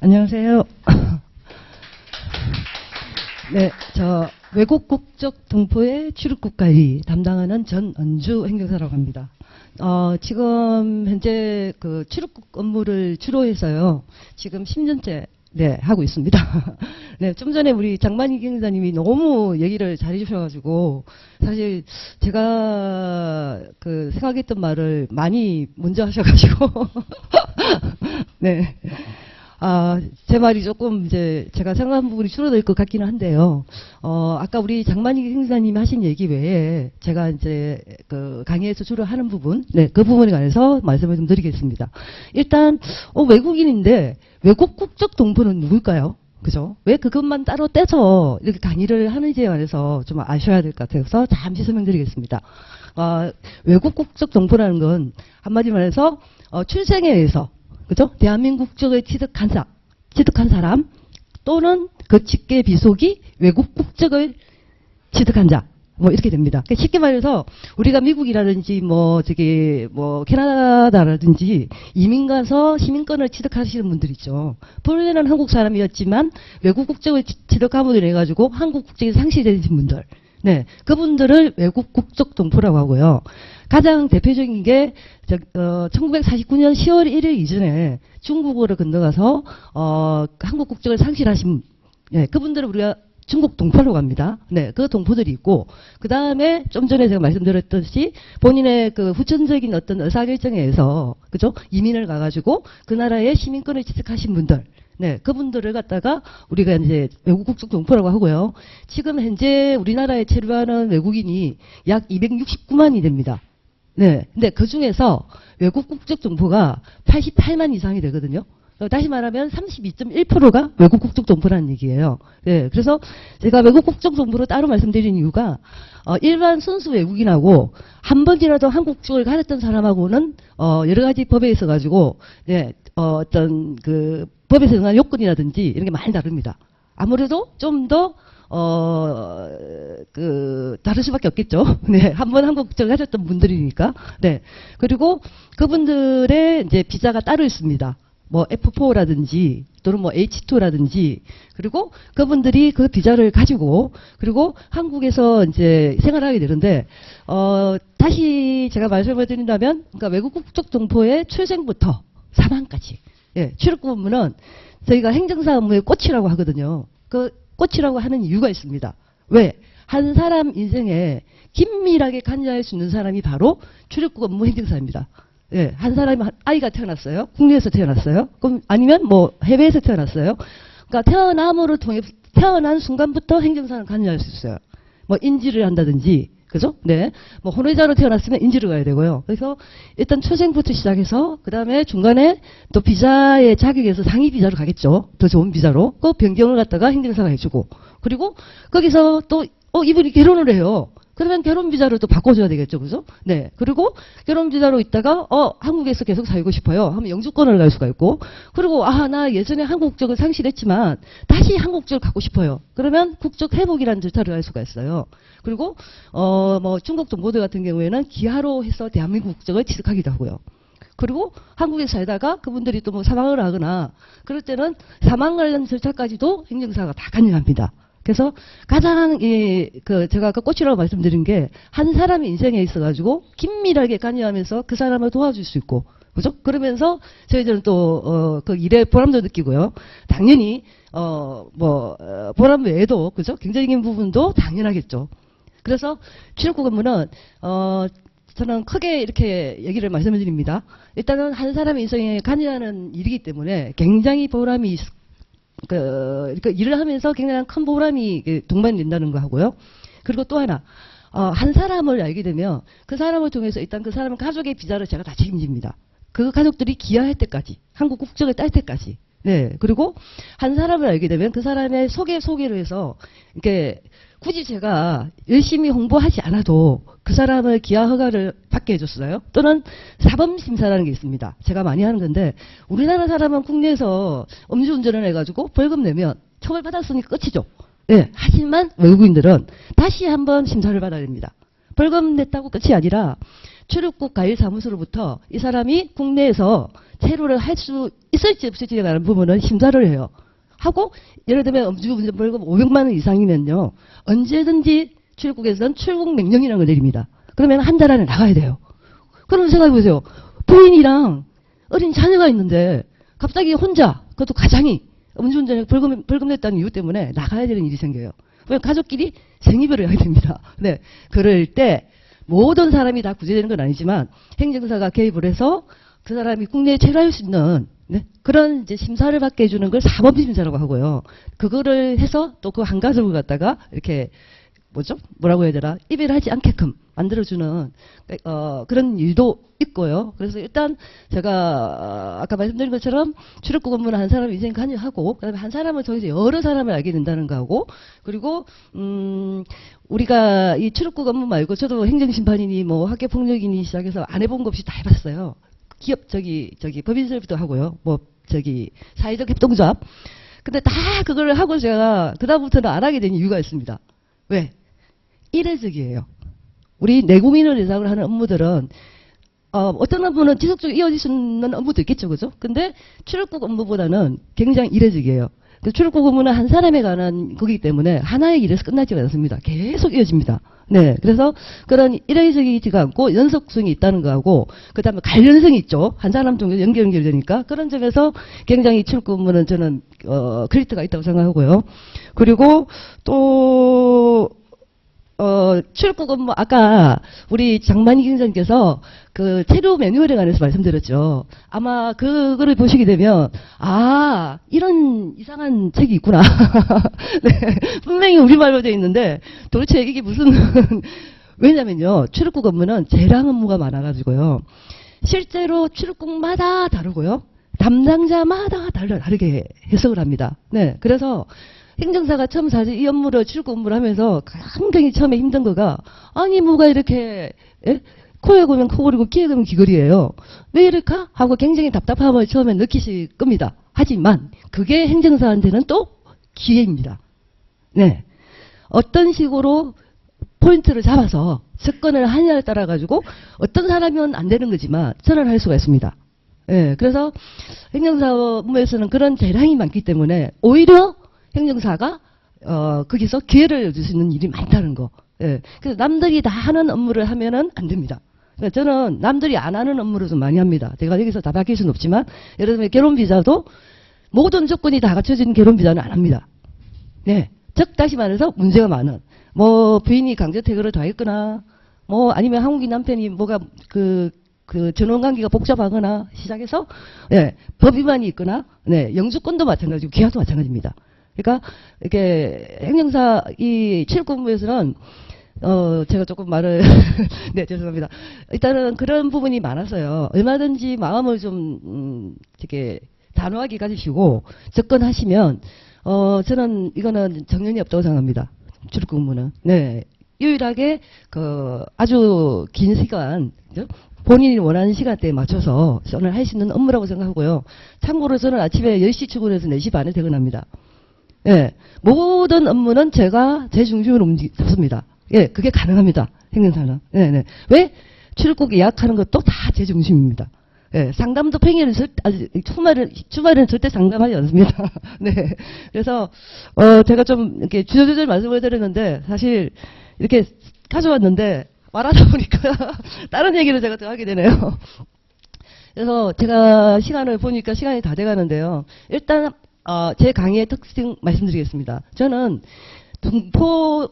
안녕하세요. 네, 저 외국 국적 동포의 출입국 관리 담당하는 전은주 행정사라고 합니다. 지금 현재 그 출입국 업무를 주로 해서요. 지금 10년째 하고 있습니다. 네, 좀 전에 우리 장만희 경사님이 너무 얘기를 잘해 주셔가지고, 사실 제가 그 생각했던 말을 많이 먼저 하셔가지고, 네. 제 말이 조금 이제 제가 생각한 부분이 줄어들 것 같기는 한데요. 아까 우리 장만희 행사님이 하신 얘기 외에 제가 이제 그 강의에서 주로 하는 부분, 그 부분에 관해서 말씀을 좀 드리겠습니다. 일단, 외국인인데 외국 국적 동포는 누굴까요? 그죠? 왜 그것만 따로 떼서 이렇게 강의를 하는지에 관해서 좀 아셔야 될 것 같아서 잠시 설명드리겠습니다. 외국 국적 동포라는 건 한마디로 말해서 출생에 의해서 그죠? 대한민국 국적을 취득한 사람 또는 그 직계 비속이 외국 국적을 취득한 자, 뭐 이렇게 됩니다. 그러니까 쉽게 말해서 우리가 미국이라든지 캐나다라든지 이민 가서 시민권을 취득하시는 분들 있죠. 본래는 한국 사람이었지만 외국 국적을 취득함으로 인해 가지고 한국 국적이 상실되신 분들. 네, 그분들을 외국 국적 동포라고 하고요. 가장 대표적인 게 1949년 10월 1일 이전에 중국으로 건너가서 한국 국적을 상실하신 그분들을 우리가 중국 동포라고 합니다. 네, 그 동포들이 있고 그 다음에 좀 전에 제가 말씀드렸듯이 본인의 그 후천적인 어떤 의사결정에 의해서 그죠 이민을 가가지고 그 나라의 시민권을 취득하신 분들. 네, 그분들을 갖다가 우리가 이제 외국 국적 동포라고 하고요. 지금 현재 우리나라에 체류하는 외국인이 약 269만이 됩니다. 네, 근데 그 중에서 외국 국적 동포가 88만 이상이 되거든요. 다시 말하면 32.1%가 외국 국적 동포라는 얘기예요. 네, 그래서 제가 외국 국적 동포로 따로 말씀드린 이유가 일반 순수 외국인하고 한 번이라도 한국 국적을 가졌던 사람하고는 여러 가지 법에 있어 가지고 어떤 그 법에서 정한 요건이라든지 이런 게 많이 다릅니다. 아무래도 좀 더 다를 수밖에 없겠죠. 네, 한번 한국 국적을 가졌던 분들이니까. 네, 그리고 그분들의 이제 비자가 따로 있습니다. 뭐 F4라든지 또는 뭐 H2라든지 그리고 그분들이 그 비자를 가지고 그리고 한국에서 이제 생활하게 되는데 다시 제가 말씀을 드린다면 그러니까 외국 국적 동포의 출생부터 사망까지 출입국 업무는 저희가 행정사 업무의 꽃이라고 하거든요. 그 꽃이라고 하는 이유가 있습니다. 왜? 한 사람 인생에 긴밀하게 관여할 수 있는 사람이 바로 출입국 업무 행정사입니다. 예, 한 사람이 아이가 태어났어요. 국내에서 태어났어요. 그럼 아니면 뭐 해외에서 태어났어요. 그러니까 태어난 순간부터 행정사는 관여할 수 있어요. 뭐 인지를 한다든지, 그죠? 네, 뭐 혼외자로 태어났으면 인지를 가야 되고요. 그래서 일단 초생부터 시작해서 그 다음에 중간에 또 비자의 자격에서 상위 비자로 가겠죠. 더 좋은 비자로. 그 변경을 갖다가 행정사가 해주고 그리고 거기서 또 이분이 결혼을 해요. 그러면 결혼 비자를 또 바꿔줘야 되겠죠, 그죠? 네. 그리고 결혼 비자로 있다가 한국에서 계속 살고 싶어요. 하면 영주권을 갈 수가 있고, 그리고 나 예전에 한국 국적을 상실했지만 다시 한국 국적을 갖고 싶어요. 그러면 국적 회복이라는 절차를 할 수가 있어요. 그리고 뭐 중국 동포들 같은 경우에는 기하로 해서 대한민국 국적을 취득하기도 하고요. 그리고 한국에서 살다가 그분들이 또 뭐 사망을 하거나 그럴 때는 사망 관련 절차까지도 행정사가 다 관여합니다. 그래서 가장 제가 아까 꽃이라고 말씀드린 게 한 사람의 인생에 있어가지고 긴밀하게 관여하면서 그 사람을 도와줄 수 있고, 그죠? 그러면서 저희들은 또 그 일에 보람도 느끼고요. 당연히 보람 외에도 그죠? 경제적인 부분도 당연하겠죠. 그래서 출입국 업무는 저는 크게 이렇게 얘기를 말씀을 드립니다. 일단은 한 사람의 인생에 관여하는 일이기 때문에 굉장히 보람이 일을 하면서 굉장히 큰 보람이 동반이 된다는 거 하고요. 그리고 또 하나, 한 사람을 알게 되면 그 사람을 통해서 일단 그 사람 가족의 비자를 제가 다 책임집니다. 그 가족들이 귀화할 때까지, 한국 국적을 딸 때까지. 네. 그리고 한 사람을 알게 되면 그 사람의 소개를 해서, 이렇게 굳이 제가 열심히 홍보하지 않아도 그 사람을 기하 허가를 받게 해줬어요. 또는 사범심사라는 게 있습니다. 제가 많이 하는 건데 우리나라 사람은 국내에서 음주운전을 해가지고 벌금 내면 처벌받았으니까 끝이죠. 네, 하지만 외국인들은 다시 한번 심사를 받아야 됩니다. 벌금 냈다고 끝이 아니라 출입국 관리사무소로부터 이 사람이 국내에서 체류를 할 수 있을지 없을지에 관한 부분은 심사를 해요. 하고 예를 들면 음주운전벌금 500만 원 이상이면요. 언제든지 출국에서는 출국 명령이라는 걸 내립니다. 그러면 한 달 안에 나가야 돼요. 그러면 생각해보세요. 부인이랑 어린 자녀가 있는데 갑자기 혼자 그것도 가장이 음주운전에 벌금 냈다는 이유 때문에 나가야 되는 일이 생겨요. 그냥 가족끼리 생이별을 해야 됩니다. 네, 그럴 때 모든 사람이 다 구제되는 건 아니지만 행정사가 개입을 해서 그 사람이 국내에 체류할 수 있는 네, 그런 이제 심사를 받게 해주는 걸 사법심사라고 하고요. 그거를 해서 또 그 한 가족을 갖다가 이렇게 뭐라고 해야 되나 이별하지 않게끔 만들어주는 그런 일도 있고요. 그래서 일단 제가 아까 말씀드린 것처럼 출입국 업무는 한 사람이 인생 관여하고 그다음에 한 사람을 통해서 여러 사람을 알게 된다는 거하고 그리고 우리가 이 출입국 업무 말고 저도 행정심판이니 뭐 학교폭력이니 시작해서 안 해본 거 없이 다 해봤어요. 기업 법인설부터 하고요. 사회적 협동조합. 근데 다 그걸 하고 제가 그다음부터는 안 하게 된 이유가 있습니다. 왜? 이례적이에요. 우리 내국민을 대상으로 하는 업무들은 어떤 업무는 지속적으로 이어질 수 있는 업무도 있겠죠, 그죠? 근데 출입국 업무보다는 굉장히 이례적이에요. 그 출입국 업무는 한 사람에 관한 거기 때문에 하나의 일에서 끝나지가 않습니다. 계속 이어집니다. 네, 그래서 그런 이례적이지가 않고 연속성이 있다는 거하고 그 다음에 관련성이 있죠. 한 사람 정도 연결되니까 그런 점에서 굉장히 출입국 업무는 저는 크리트가 있다고 생각하고요. 그리고 또 출입국 업무 아까 우리 장만희 기자님께서 그 체류 매뉴얼에 관해서 말씀드렸죠. 아마 그거를 보시게 되면 이런 이상한 책이 있구나. 네, 분명히 우리말로 되어 있는데 도대체 이게 무슨 왜냐면요. 출입국 업무는 재량 업무가 많아가지고요. 실제로 출입국마다 다르고요. 담당자마다 다르게 해석을 합니다. 네, 그래서 행정사가 처음 사실 이 업무를 출입국 업무를 하면서 굉장히 처음에 힘든 거가 뭐가 이렇게 코에 고면 코골이고 귀에 고면 귀걸이에요. 왜 이럴까? 하고 굉장히 답답함을 처음에 느끼실 겁니다. 하지만 그게 행정사한테는 또 기회입니다. 네, 어떤 식으로 포인트를 잡아서 접근을 하냐에 따라 가지고 어떤 사람이면 안 되는 거지만 전환을 할 수가 있습니다. 네, 그래서 행정사 업무에서는 그런 재량이 많기 때문에 오히려 행정사가 거기서 기회를 얻을 수 있는 일이 많다는 거. 예. 그래서 남들이 다 하는 업무를 하면은 안 됩니다. 그러니까 저는 남들이 안 하는 업무를 좀 많이 합니다. 제가 여기서 다 바뀔 수는 없지만 예를 들면 결혼 비자도 모든 조건이 다 갖춰진 결혼 비자는 안 합니다. 네. 즉 다시 말해서 문제가 많은 뭐 부인이 강제퇴거를 당했거나 뭐 아니면 한국인 남편이 뭐가 그 전원관계가 복잡하거나 시작해서 법 위반이 있거나 영주권도 마찬가지고 귀화도 마찬가지입니다. 그러니까 이렇게 행정사 이 출입국부에서는 제가 조금 말을 네 죄송합니다. 일단은 그런 부분이 많아서요. 얼마든지 마음을 좀 이렇게 단호하게 가지시고 접근하시면 저는 이거는 정년이 없다고 생각합니다. 출입국 업무는 네 유일하게 아주 긴 시간 본인이 원하는 시간대에 맞춰서 저는 할 수 있는 업무라고 생각하고요. 참고로 저는 아침에 10시 출근해서 4시 반에 퇴근합니다. 예, 모든 업무는 제가 제 중심으로 잡습니다. 예, 그게 가능합니다. 행정사는. 네. 왜? 출입국 예약하는 것도 다 제 중심입니다. 예, 상담도 평일은 주말에는 절대 상담하지 않습니다. 네. 그래서, 제가 좀 이렇게 주저주저 말씀을 드렸는데, 사실 이렇게 가져왔는데, 말하다 보니까 다른 얘기를 제가 더 하게 되네요. 그래서 제가 시간을 보니까 시간이 다 돼가는데요. 일단, 제 강의의 특징 말씀드리겠습니다. 저는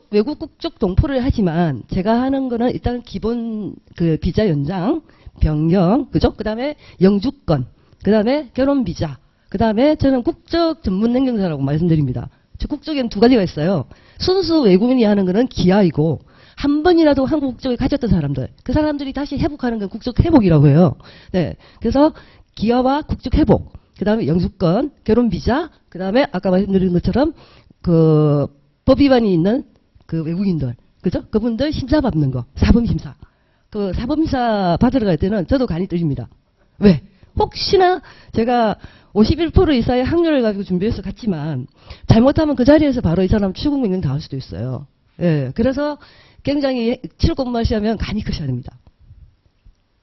외국 국적 동포를 하지만 제가 하는 거는 일단 기본 비자 연장, 변경, 그죠? 그 다음에 영주권, 그 다음에 결혼 비자, 그 다음에 저는 국적 전문 행정사라고 말씀드립니다. 저 국적에는 두 가지가 있어요. 순수 외국인이 하는 거는 기아이고 한 번이라도 한국 국적을 가졌던 사람들, 그 사람들이 다시 회복하는 건 국적 회복이라고 해요. 네, 그래서 기아와 국적 회복. 그 다음에 영주권, 결혼 비자, 그 다음에 아까 말씀드린 것처럼 법 위반이 있는 외국인들, 그죠? 그분들 심사 받는 거, 사범심사. 사범심사 받으러 갈 때는 저도 간이 떨립니다. 왜? 혹시나 제가 51% 이상의 확률을 가지고 준비해서 갔지만 잘못하면 그 자리에서 바로 이 사람 출국 명령 당할 수도 있어요. 예, 그래서 굉장히 출국 업무 하시면 간이 크셔야 됩니다.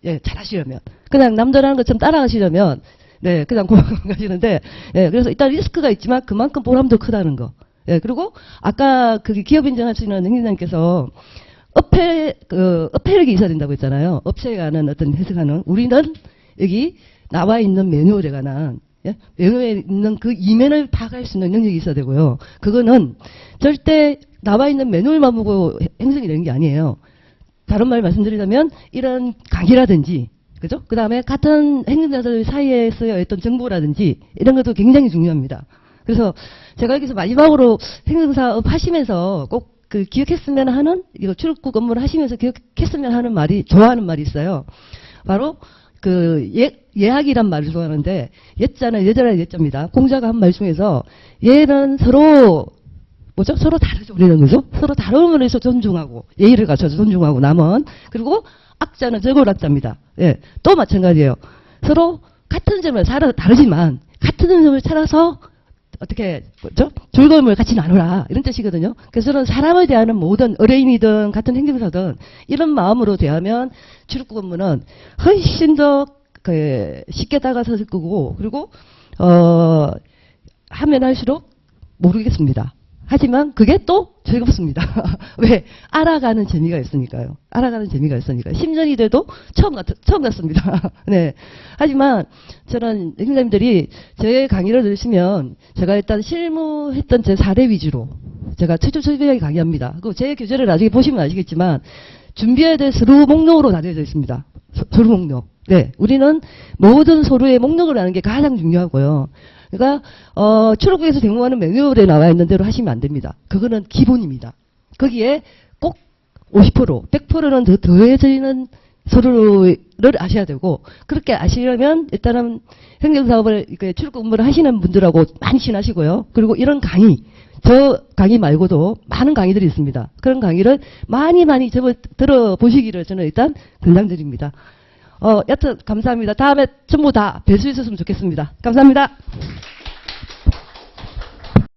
예, 잘하시려면. 그냥 남들 하는 것처럼 따라가시려면, 네, 그냥 가시는데, 예, 그래서 일단 리스크가 있지만 그만큼 보람도 크다는 거. 예, 그리고 아까 그 기업 인정하시는 행진장님께서 업회력이 있어야 된다고 했잖아요. 업체에 관한 어떤 해석하는. 우리는 여기 나와 있는 매뉴얼에 관한, 예? 매뉴얼에 있는 그 이면을 파악할 수 있는 능력이 있어야 되고요. 그거는 절대 나와 있는 매뉴얼만 보고 행성이 되는 게 아니에요. 다른 말 말씀드리자면 이런 강의라든지, 그죠? 그 다음에 같은 행정자들 사이에서의 어떤 정보라든지 이런 것도 굉장히 중요합니다. 그래서 제가 여기서 마지막으로 행정사업 하시면서 꼭 그 기억했으면 하는, 이거 출입국 업무를 하시면서 기억했으면 하는 말이, 좋아하는 말이 있어요. 바로 그 예학이란 말을 좋아하는데, 예자는 예자라는 예자입니다. 공자가 한 말 중에서 얘는 서로 뭐죠? 서로 다르죠. 우리는 그죠? 서로 다름을 해서 존중하고, 예의를 갖춰서 존중하고, 남은. 그리고 악자는 적을악자입니다. 예. 또 마찬가지예요. 서로 같은 점을 다르지만, 같은 점을 찾아서, 어떻게, 뭐죠? 즐거움을 같이 나누라. 이런 뜻이거든요. 그래서 저는 사람을 대하는 모든 의뢰인이든 같은 행정사든 이런 마음으로 대하면 출입국 업무는 훨씬 더 쉽게 다가섰을 거고, 그리고, 하면 할수록 모르겠습니다. 하지만 그게 또 즐겁습니다. 왜? 알아가는 재미가 있으니까요. 알아가는 재미가 있으니까. 심정이 돼도 처음 같습니다. 네. 하지만 저는 행정님들이 제 강의를 들으시면 제가 일단 실무했던 제 사례 위주로 제가 철저하게 강의합니다. 그리고 제 교재를 나중에 보시면 아시겠지만 준비해야 될 서류 목록으로 다 되어 있습니다. 서류 목록. 네. 우리는 모든 서류의 목록을 아는 게 가장 중요하고요. 그러니까 출입국에서 제공하는 매뉴얼에 나와 있는 대로 하시면 안 됩니다. 그거는 기본입니다. 거기에 꼭 50%, 100%는 더 더해지는 서류를 아셔야 되고, 그렇게 아시려면 일단은 행정사업을 출입국 업무를 하시는 분들하고 많이 친하시고요. 그리고 이런 강의, 저 강의 말고도 많은 강의들이 있습니다. 그런 강의를 많이 들어보시기를 저는 일단 권장드립니다. 여튼 감사합니다. 다음에 전부 다 뵐 수 있었으면 좋겠습니다. 감사합니다.